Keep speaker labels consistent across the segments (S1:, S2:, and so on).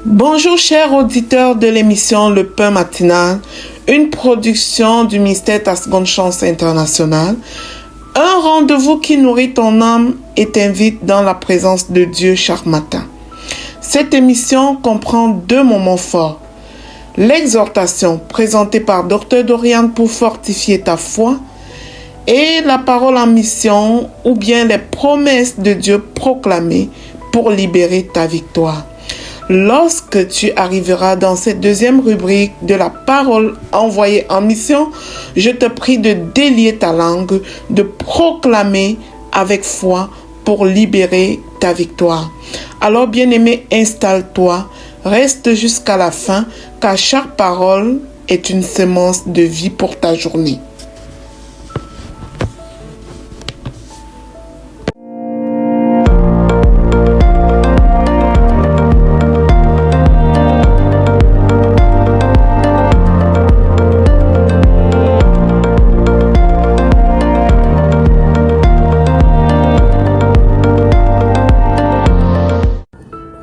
S1: Bonjour chers auditeurs de l'émission Le Pain Matinal, une production du ministère Ta Seconde Chance International, un rendez-vous qui nourrit ton âme et t'invite dans la présence de Dieu chaque matin. Cette émission comprend 2 moments forts. L'exhortation présentée par Dr Doriane pour fortifier ta foi et la parole en mission ou bien les promesses de Dieu proclamées pour libérer ta victoire. Lorsque tu arriveras dans cette 2e rubrique de la parole envoyée en mission, je te prie de délier ta langue, de proclamer avec foi pour libérer ta victoire. Alors bien-aimé, installe-toi, reste jusqu'à la fin, car chaque parole est une semence de vie pour ta journée.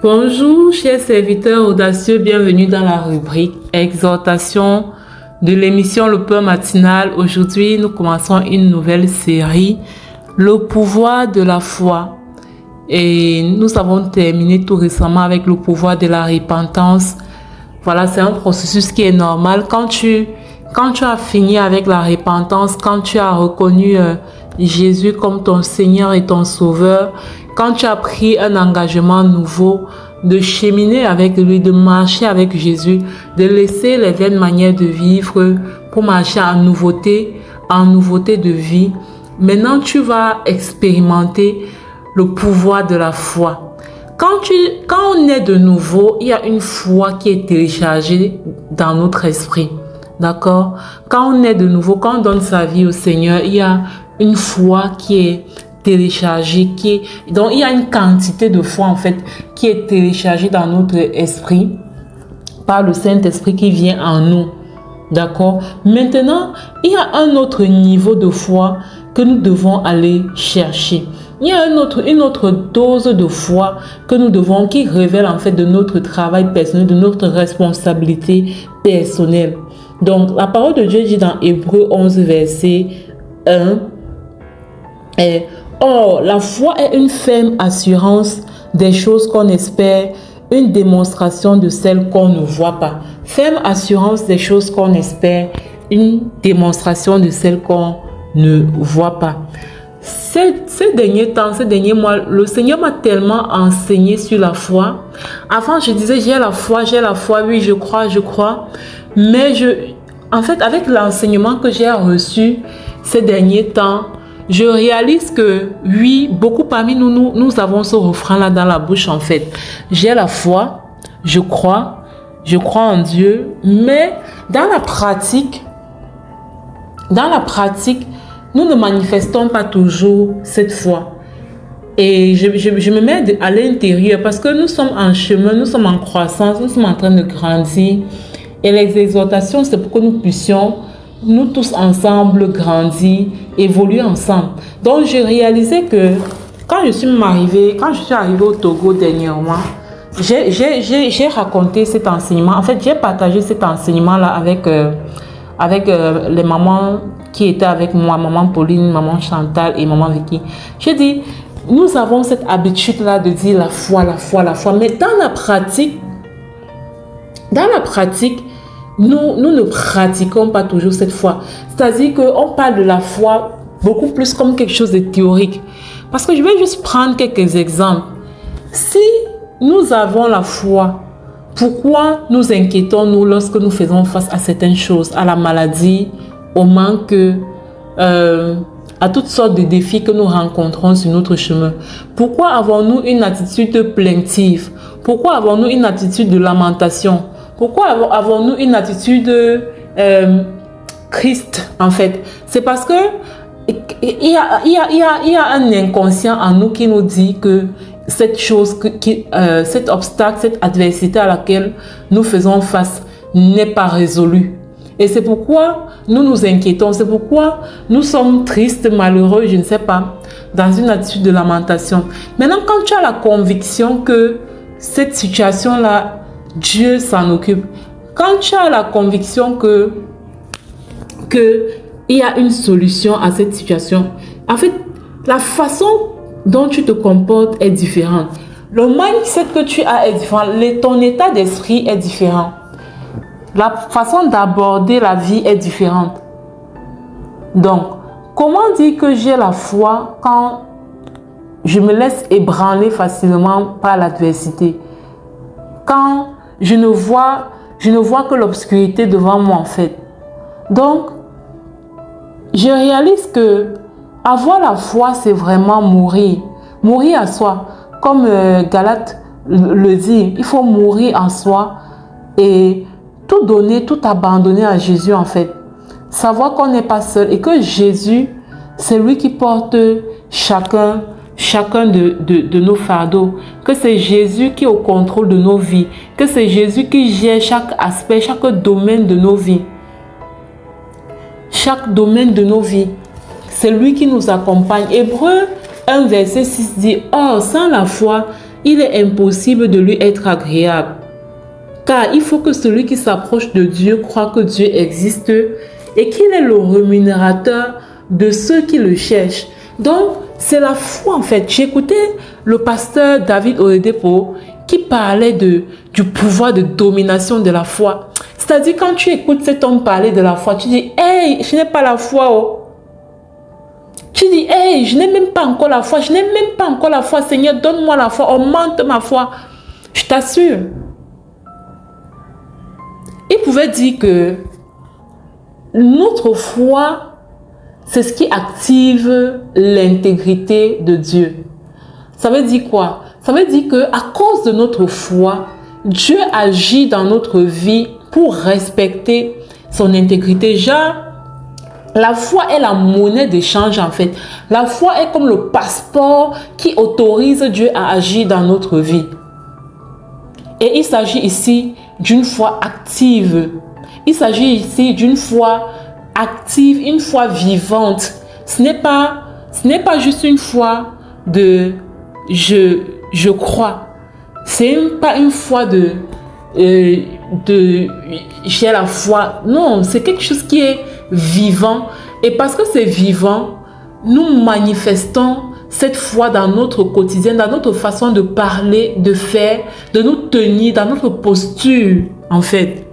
S2: Bonjour chers serviteurs audacieux, bienvenue dans la rubrique exhortation de l'émission Le Pain Matinal. Aujourd'hui, nous commençons une nouvelle série, le pouvoir de la foi. Et nous avons terminé tout récemment avec le pouvoir de la repentance. Voilà, c'est un processus qui est normal. Quand tu as fini avec la repentance, quand tu as reconnu Jésus comme ton Seigneur et ton Sauveur, quand tu as pris un engagement nouveau de cheminer avec lui, de marcher avec Jésus, de laisser les vieilles manières de vivre pour marcher en nouveauté de vie, maintenant tu vas expérimenter le pouvoir de la foi. Quand on est de nouveau, il y a une foi qui est téléchargée dans notre esprit. D'accord? Quand on est de nouveau, quand on donne sa vie au Seigneur, il y a une foi qui est téléchargée, donc il y a une quantité de foi en fait qui est téléchargée dans notre esprit par le Saint-Esprit qui vient en nous. D'accord? Maintenant, il y a un autre niveau de foi que nous devons aller chercher. Il y a une autre dose de foi que nous devons, qui révèle en fait de notre travail personnel, de notre responsabilité personnelle. Donc, la parole de Dieu dit dans Hébreux 11, verset 1, Or, la foi est une ferme assurance des choses qu'on espère, une démonstration de celles qu'on ne voit pas. Ferme assurance des choses qu'on espère, une démonstration de celles qu'on ne voit pas. Ces derniers temps, ces derniers mois, le Seigneur m'a tellement enseigné sur la foi. Avant, je disais, j'ai la foi, oui, je crois. Mais en fait, avec l'enseignement que j'ai reçu ces derniers temps, je réalise que oui, beaucoup parmi nous avons ce refrain-là dans la bouche en fait. J'ai la foi, je crois en Dieu, mais dans la pratique, nous ne manifestons pas toujours cette foi. Et je me mets à l'intérieur parce que nous sommes en chemin, nous sommes en croissance, nous sommes en train de grandir. Et les exhortations, c'est pour que nous puissions nous tous ensemble grandir, évoluer ensemble. Donc, j'ai réalisé que quand je suis arrivée au Togo dernièrement, j'ai raconté cet enseignement. En fait, j'ai partagé cet enseignement-là avec les mamans qui étaient avec moi, maman Pauline, maman Chantal et maman Vicky. J'ai dit, nous avons cette habitude-là de dire la foi. Mais dans la pratique, nous ne pratiquons pas toujours cette foi. C'est-à-dire qu'on parle de la foi beaucoup plus comme quelque chose de théorique. Parce que je vais juste prendre quelques exemples. Si nous avons la foi, pourquoi nous inquiétons-nous lorsque nous faisons face à certaines choses, à la maladie, au manque, à toutes sortes de défis que nous rencontrons sur notre chemin? Pourquoi avons-nous une attitude plaintive? Pourquoi avons-nous une attitude de lamentation? Pourquoi avons-nous une attitude triste en fait? C'est parce que il y a un inconscient en nous qui nous dit que cette chose, cet obstacle, cette adversité à laquelle nous faisons face n'est pas résolue. Et c'est pourquoi nous nous inquiétons, c'est pourquoi nous sommes tristes, malheureux, je ne sais pas, dans une attitude de lamentation. Maintenant, quand tu as la conviction que cette situation-là, Dieu s'en occupe. Quand tu as la conviction que il y a une solution à cette situation, en fait, la façon dont tu te comportes est différente. Le mindset que tu as est différent. Ton état d'esprit est différent. La façon d'aborder la vie est différente. Donc, comment dire que j'ai la foi quand je me laisse ébranler facilement par l'adversité? Quand je ne vois que l'obscurité devant moi en fait. Donc, je réalise que avoir la foi, c'est vraiment mourir. Mourir à soi. Comme Galate le dit, il faut mourir en soi et tout donner, tout abandonner à Jésus en fait. Savoir qu'on n'est pas seul et que Jésus, c'est lui qui porte chacun de nos fardeaux. Que c'est Jésus qui est au contrôle de nos vies. Que c'est Jésus qui gère chaque aspect, chaque domaine de nos vies. Chaque domaine de nos vies. C'est lui qui nous accompagne. Hébreux 1 verset 6 dit, « Or, sans la foi, il est impossible de lui être agréable. Car il faut que celui qui s'approche de Dieu croit que Dieu existe et qu'il est le rémunérateur de ceux qui le cherchent. » Donc, c'est la foi en fait. J'ai écouté le pasteur David Oyedepo qui parlait du pouvoir de domination de la foi. C'est-à-dire, quand tu écoutes cet homme parler de la foi, tu dis, « Hey, je n'ai pas la foi, oh. » Tu dis, « Hey, je n'ai même pas encore la foi. Je n'ai même pas encore la foi. Seigneur, donne-moi la foi. Augmente ma foi. » Je t'assure. Il pouvait dire que notre foi, c'est ce qui active l'intégrité de Dieu. Ça veut dire quoi? Ça veut dire que à cause de notre foi, Dieu agit dans notre vie pour respecter son intégrité. Genre, la foi est la monnaie d'échange en fait. La foi est comme le passeport qui autorise Dieu à agir dans notre vie. Et il s'agit ici d'une foi active. Il s'agit ici d'une foi active, une foi vivante. Ce n'est pas juste une foi de je crois. C'est pas une foi de j'ai la foi. Non, c'est quelque chose qui est vivant. Et parce que c'est vivant, nous manifestons cette foi dans notre quotidien, dans notre façon de parler, de faire, de nous tenir, dans notre posture, en fait.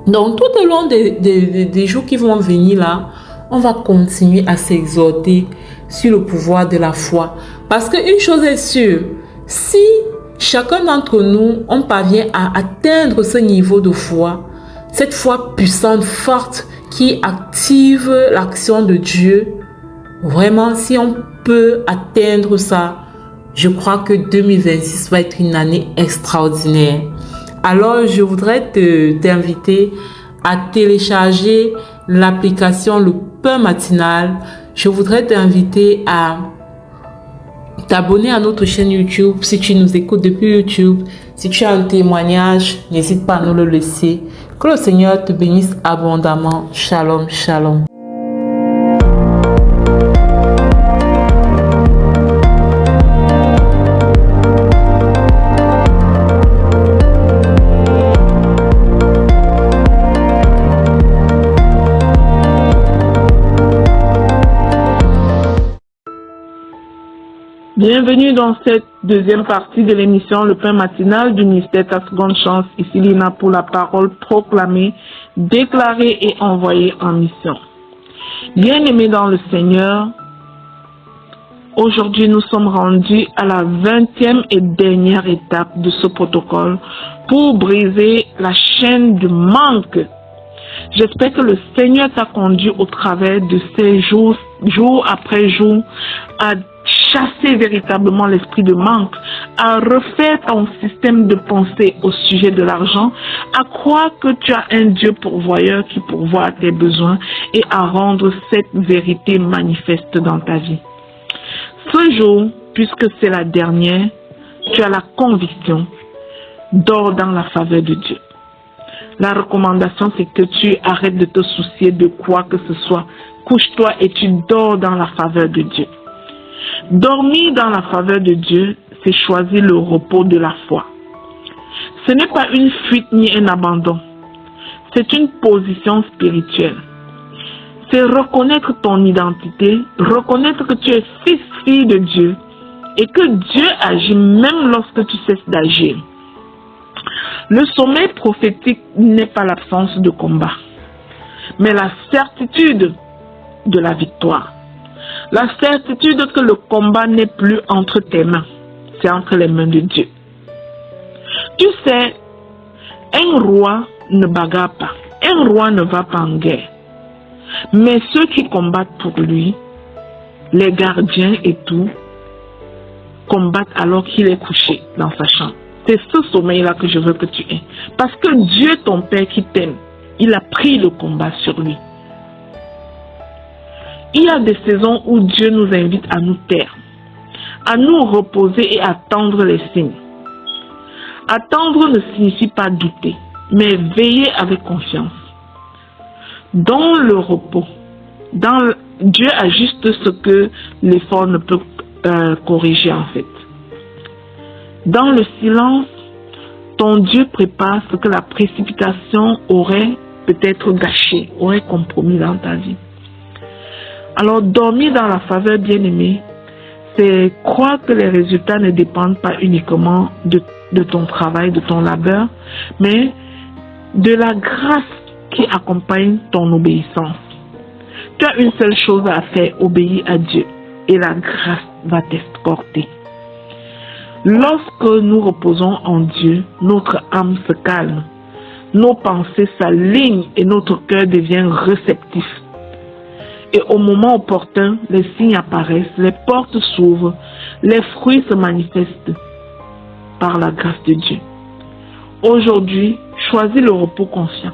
S2: Donc, tout au long des jours qui vont venir là, on va continuer à s'exhorter sur le pouvoir de la foi. Parce qu'une chose est sûre, si chacun d'entre nous, on parvient à atteindre ce niveau de foi, cette foi puissante, forte, qui active l'action de Dieu, vraiment, si on peut atteindre ça, je crois que 2026 va être une année extraordinaire. Alors, je voudrais t'inviter à télécharger l'application Le Pain Matinal. Je voudrais t'inviter à t'abonner à notre chaîne YouTube si tu nous écoutes depuis YouTube. Si tu as un témoignage, n'hésite pas à nous le laisser. Que le Seigneur te bénisse abondamment. Shalom, shalom.
S1: Bienvenue dans cette deuxième partie de l'émission Le Pain Matinal du ministère Ta Seconde Chance. Ici Lina pour la parole proclamée, déclarée et envoyée en mission. Bien-aimés dans le Seigneur, aujourd'hui nous sommes rendus à la 20e et dernière étape de ce protocole pour briser la chaîne du manque. J'espère que le Seigneur t'a conduit au travers de ces jours, jour après jour, à chasser véritablement l'esprit de manque, à refaire ton système de pensée au sujet de l'argent, à croire que tu as un Dieu pourvoyeur qui pourvoit à tes besoins et à rendre cette vérité manifeste dans ta vie. Ce jour, puisque c'est la dernière, tu as la conviction, dors dans la faveur de Dieu. La recommandation, c'est que tu arrêtes de te soucier de quoi que ce soit. Couche-toi et tu dors dans la faveur de Dieu. Dormir dans la faveur de Dieu, c'est choisir le repos de la foi. Ce n'est pas une fuite ni un abandon. C'est une position spirituelle. C'est reconnaître ton identité, reconnaître que tu es fils, fille de Dieu et que Dieu agit même lorsque tu cesses d'agir. Le sommeil prophétique n'est pas l'absence de combat, mais la certitude de la victoire. La certitude que le combat n'est plus entre tes mains, c'est entre les mains de Dieu. Tu sais, un roi ne bagarre pas, un roi ne va pas en guerre. Mais ceux qui combattent pour lui, les gardiens et tout, combattent alors qu'il est couché dans sa chambre. C'est ce sommeil-là que je veux que tu aies. Parce que Dieu, ton Père qui t'aime, il a pris le combat sur lui. Il y a des saisons où Dieu nous invite à nous taire, à nous reposer et attendre les signes. Attendre ne signifie pas douter, mais veiller avec confiance. Dans le repos, Dieu ajuste ce que l'effort ne peut corriger en fait. Dans le silence, ton Dieu prépare ce que la précipitation aurait peut-être gâché, aurait compromis dans ta vie. Alors dormir dans la faveur bien-aimée, c'est croire que les résultats ne dépendent pas uniquement de ton travail, de ton labeur, mais de la grâce qui accompagne ton obéissance. Tu as une seule chose à faire, obéir à Dieu, et la grâce va t'escorter. Lorsque nous reposons en Dieu, notre âme se calme, nos pensées s'alignent et notre cœur devient réceptif. Et au moment opportun, les signes apparaissent, les portes s'ouvrent, les fruits se manifestent par la grâce de Dieu. Aujourd'hui, choisis le repos conscient.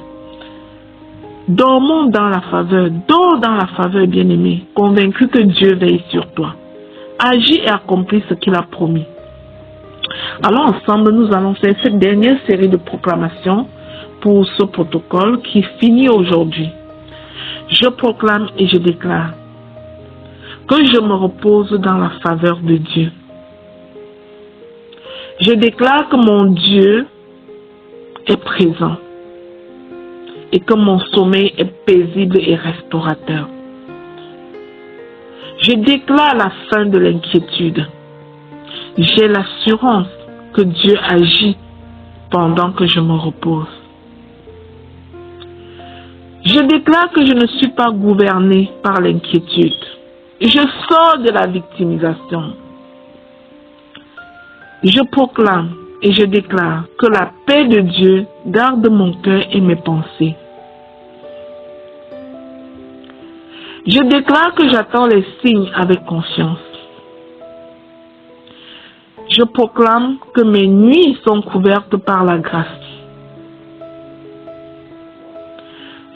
S1: Dormons dans la faveur, dors dans la faveur, bien-aimé, convaincu que Dieu veille sur toi. Agis et accomplis ce qu'il a promis. Alors ensemble, nous allons faire cette dernière série de proclamations pour ce protocole qui finit aujourd'hui. Je proclame et je déclare que je me repose dans la faveur de Dieu. Je déclare que mon Dieu est présent et que mon sommeil est paisible et restaurateur. Je déclare la fin de l'inquiétude. J'ai l'assurance que Dieu agit pendant que je me repose. Je déclare que je ne suis pas gouverné par l'inquiétude. Je sors de la victimisation. Je proclame et je déclare que la paix de Dieu garde mon cœur et mes pensées. Je déclare que j'attends les signes avec confiance. Je proclame que mes nuits sont couvertes par la grâce.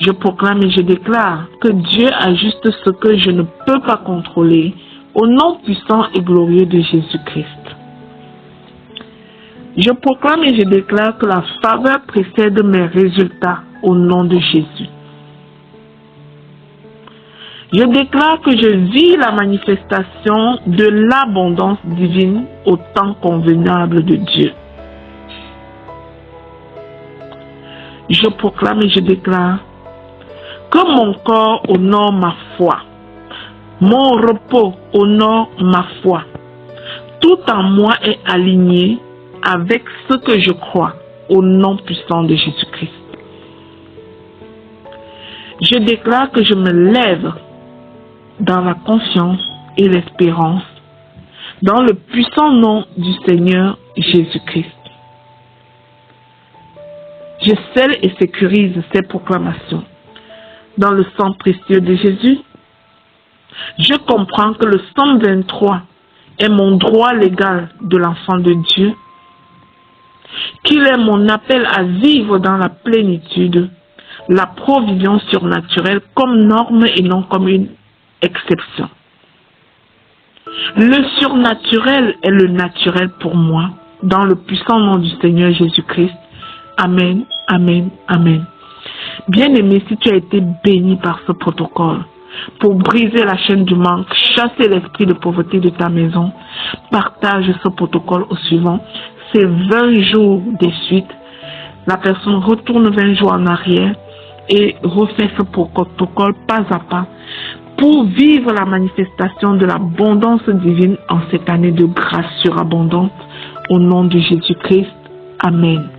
S1: Je proclame et je déclare que Dieu ajuste ce que je ne peux pas contrôler au nom puissant et glorieux de Jésus-Christ. Je proclame et je déclare que la faveur précède mes résultats au nom de Jésus. Je déclare que je vis la manifestation de l'abondance divine au temps convenable de Dieu. Je proclame et je déclare que mon corps honore ma foi, mon repos honore ma foi. Tout en moi est aligné avec ce que je crois au nom puissant de Jésus-Christ. Je déclare que je me lève dans la confiance et l'espérance, dans le puissant nom du Seigneur Jésus-Christ. Je scelle et sécurise ces proclamations dans le sang précieux de Jésus. Je comprends que le Psaume 23 est mon droit légal de l'enfant de Dieu, qu'il est mon appel à vivre dans la plénitude, la provision surnaturelle comme norme et non comme une exception. Le surnaturel est le naturel pour moi, dans le puissant nom du Seigneur Jésus-Christ. Amen, amen, amen. Bien-aimé, si tu as été béni par ce protocole, pour briser la chaîne du manque, chasser l'esprit de pauvreté de ta maison, partage ce protocole au suivant. C'est 20 jours de suite la personne retourne 20 jours en arrière et refait ce protocole pas à pas pour vivre la manifestation de l'abondance divine en cette année de grâce surabondante. Au nom de Jésus-Christ. Amen.